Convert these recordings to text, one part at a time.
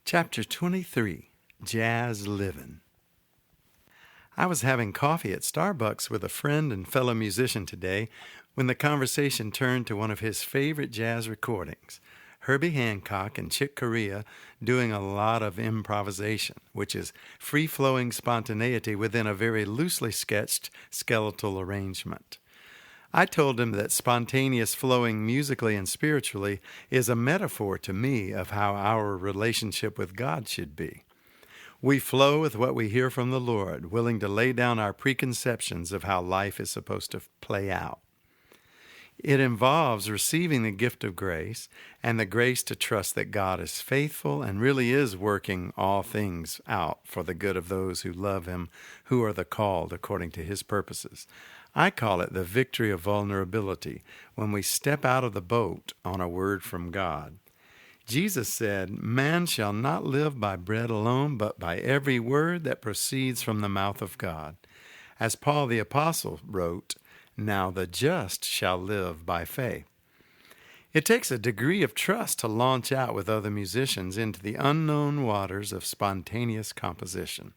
Chapter 23, Jazz Livin'. I was having coffee at Starbucks with a friend and fellow musician today when the conversation turned to one of his favorite jazz recordings, Herbie Hancock and Chick Corea doing a lot of improvisation, which is free-flowing spontaneity within a very loosely sketched skeletal arrangement. I told him that spontaneous flowing musically and spiritually is a metaphor to me of how our relationship with God should be. We flow with what we hear from the Lord, willing to lay down our preconceptions of how life is supposed to play out. It involves receiving the gift of grace and the grace to trust that God is faithful and really is working all things out for the good of those who love Him, who are the called according to His purposes. I call it the victory of vulnerability when we step out of the boat on a word from God. Jesus said, "Man shall not live by bread alone, but by every word that proceeds from the mouth of God." As Paul the Apostle wrote, "Now the just shall live by faith." It takes a degree of trust to launch out with other musicians into the unknown waters of spontaneous composition.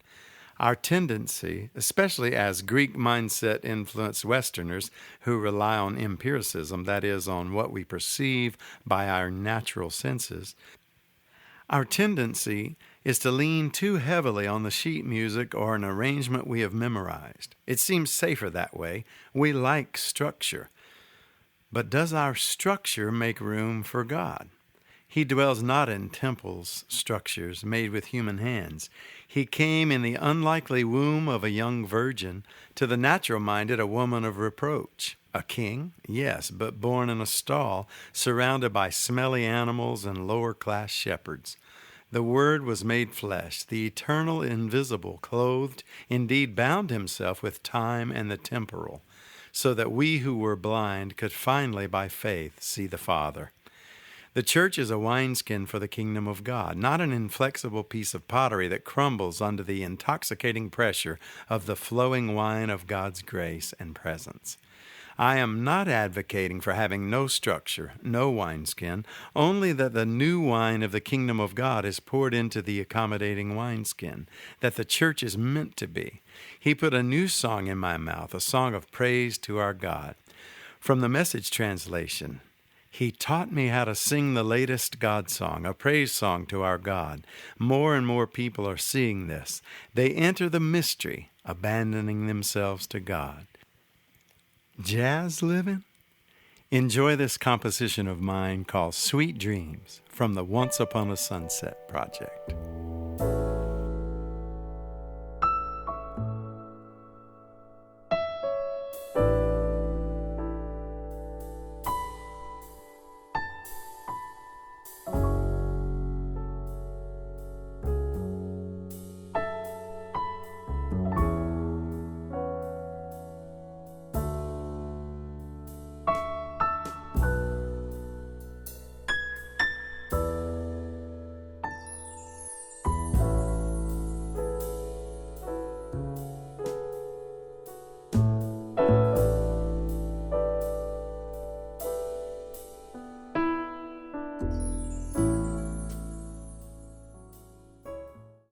Our tendency, especially as Greek mindset-influenced Westerners who rely on empiricism, that is, on what we perceive by our natural senses, our tendency is to lean too heavily on the sheet music or an arrangement we have memorized. It seems safer that way. We like structure. But does our structure make room for God? He dwells not in temples, structures made with human hands. He came in the unlikely womb of a young virgin, to the natural-minded a woman of reproach. A king? Yes, but born in a stall, surrounded by smelly animals and lower-class shepherds. The Word was made flesh, the eternal invisible, clothed, indeed bound himself with time and the temporal, so that we who were blind could finally, by faith, see the Father. The church is a wineskin for the kingdom of God, not an inflexible piece of pottery that crumbles under the intoxicating pressure of the flowing wine of God's grace and presence. I am not advocating for having no structure, no wineskin, only that the new wine of the kingdom of God is poured into the accommodating wineskin, that the church is meant to be. He put a new song in my mouth, a song of praise to our God. From the Message translation, He taught me how to sing the latest God song, a praise song to our God. More and more people are seeing this. They enter the mystery, abandoning themselves to God. Jazz living? Enjoy this composition of mine called Sweet Dreams from the Once Upon a Sunset project.